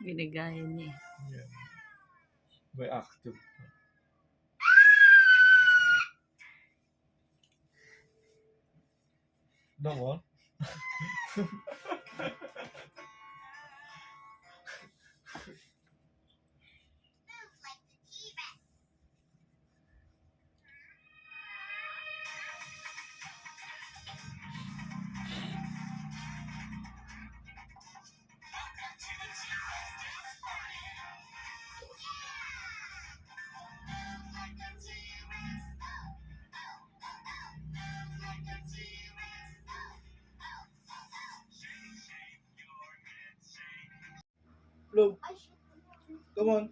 Ginagaya niya. Yeah. May active. No more? Blow. Come on.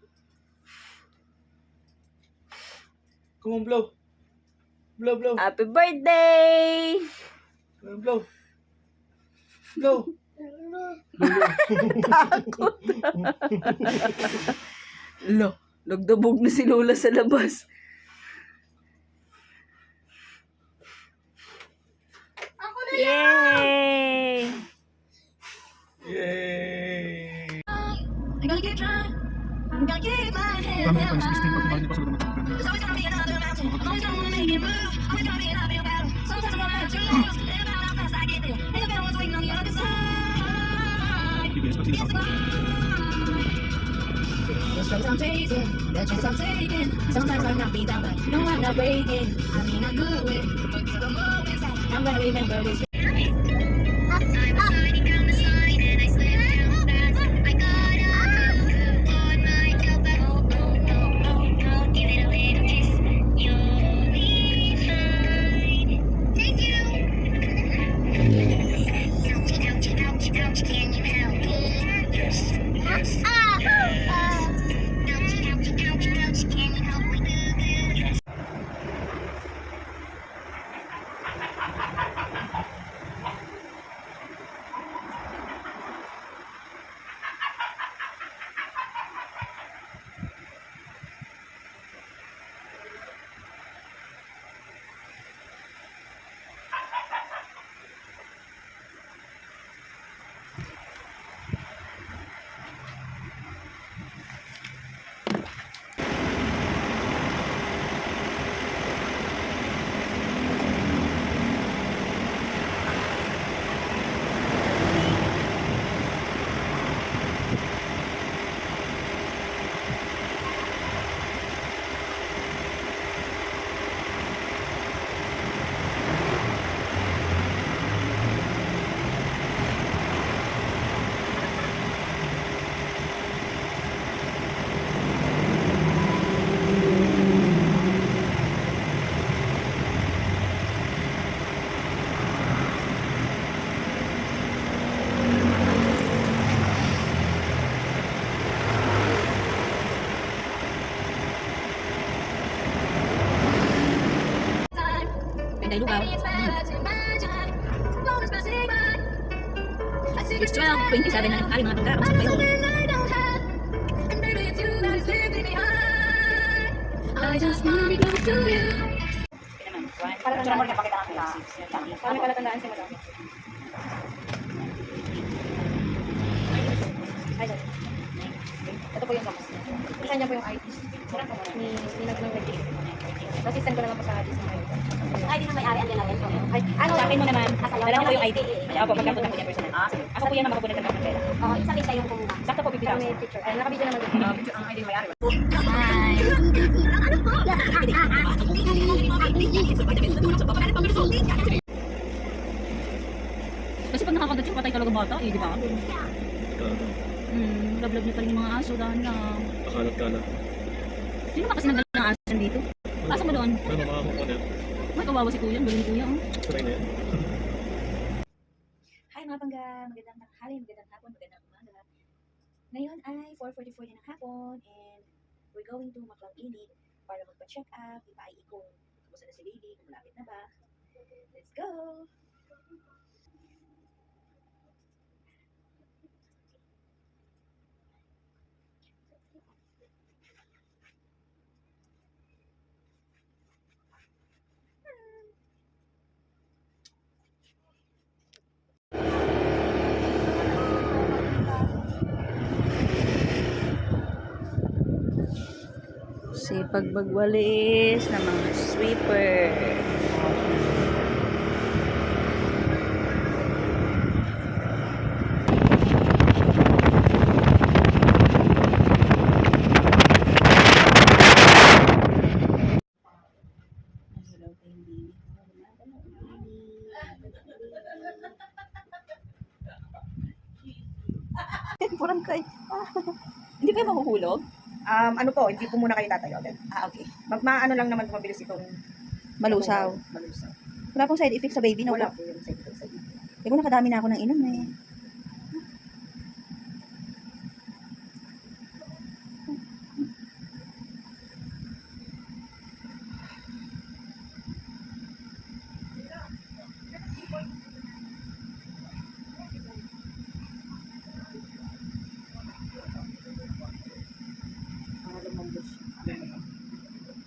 Come on, blow. Blow, blow. Happy birthday! Come on, blow. Blow. Takot. Lo, nagdabog na si Lola sa labas. Yay! Yay! I gotta get dry. I gotta keep my head held high. There's always gonna be another mountain. I'm always gonna wanna make it move. Always gonna be an uphill battle. Sometimes I'm gonna have to lose. Think about how fast I get there. Think about what's waiting on the other side. It's the strokes I'm taking, the chance I'm taking. Sometimes I'm not beat down, but no, I'm not breaking. I mean, I'm good with it. But these are the moments that I'm gonna remember this. I was sliding down the slide and I slipped down fast. I got up on my elbow. Oh, give it a little kiss. You'll be fine. Thank you. Ouch, ouch, ouch, can you help me? Yes, yes. Ouch, ouch, ouch, can you help me? Yes. Ganda yung lugaw. It's 12:27 na nagkakali mga tangka. Pasok kayo. I just wanna be close to you. Para mo napakita namin na. Para may palatandaan si madam. Ito po yung box. Isa niya po yung ID. Ni nag-ready. Kasi send ko naman po sa ID sa ID. ID na may-ari, andyan natin. Ano, Sa akin mo naman. Dalawa po yung ID. Ay, Opo, magkakutang ko niya personal. Ako po yan ang makapunod ng pera. Oo, isabit kayo kung muna. Sakto po, 50,000. May picture. Ay, nakabidyo naman dito. Picture ang ID may-ari. Kasi pag nakakagat yung patay talaga bata, di ba? Love-love niya pa rin yung mga aso, dahan lang. Kalat-kalat. Sino ba kasi nagdala ng aso dito? Asa mo doon? Ano makakakuha na yan? May kawawa si kuya, galing kuya. Sabay na yan. Hi mga pangga, magandang tanghali, magandang hapon, magandang umaga. Ngayon ay 4:44 na ng hapon and we're going to Maclaw Init para magpa-check up, ipaay kung kumusta na si Lady, kung malapit na ba. Let's go! Sipag magwalis ng mga sweeper. Purang kay. Hindi kayo mahuhulog? Ano po, hindi po muna kayo tatayo. Okay. Maano lang naman mabilis itong Malusaw. malusaw. Wala pong side effect sa baby, no? Wala po yung side effects sa dito. Di ko nakadami na ako ng inom eh.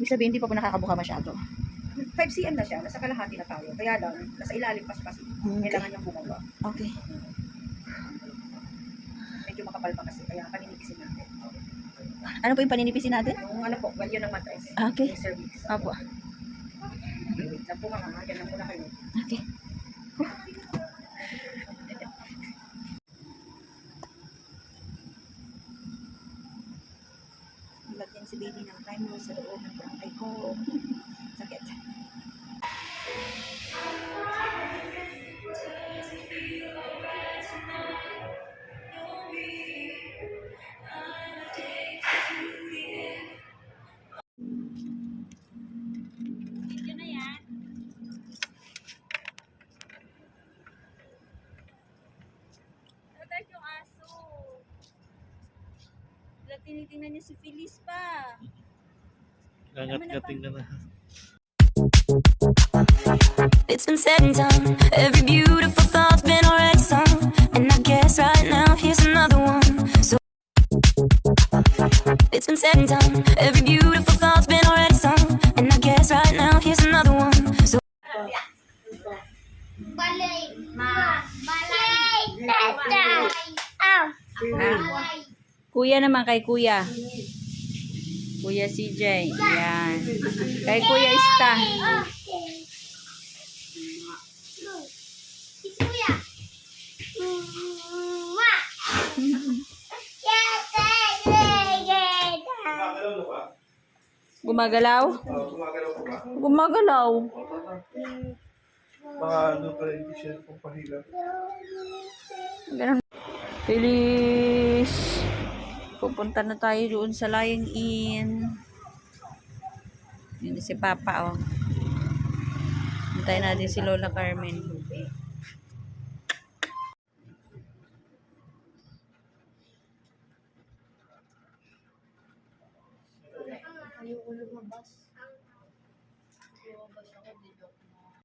Ibig sabihin, hindi pa po nakakabuka masyado. 5 cm na siya, nasa kalahati na tayo. Kaya lang, nasa ilalim pa siya kasi. Kailangan niyang bumaba. Okay. Medyo makapal pa kasi, kaya paninipisin natin. Ano po yung paninipisin natin? Yung ano po, yun ang matres. Okay. Yung cervix. Opo. Yan po mga, ganyan muna kayo. Okay. Lagyan si baby ng time mo sa loob ng barangay ko. Sakit. Yun na yan. Tatak yung aso. Wala, tinitingnan niya si Feliz pa. Ngangat-ngating na na. It's been said and done. Every beautiful thought's been already sung. And I guess right now here's another one. So it's been said and done. Every beautiful thought's been already sung. And I guess right now here's another one. So Balay. Balay. Balay. Ow. Kuya naman kay kuya. Kuya CJ. Yan. Kay Kuya Ista. Okay. Kiss kuya. Mwah. Yes, Gumagalaw? Gumagalaw ko ba? Gumagalaw. Mga ano pa rin, hindi siya kung pahila. Ganun. Feliz. Pupunta na tayo doon sa Lying In. Yun si Papa, oh. Hintayin natin si Lola Carmen. Ayoko lumabas. Lumabas ako dito.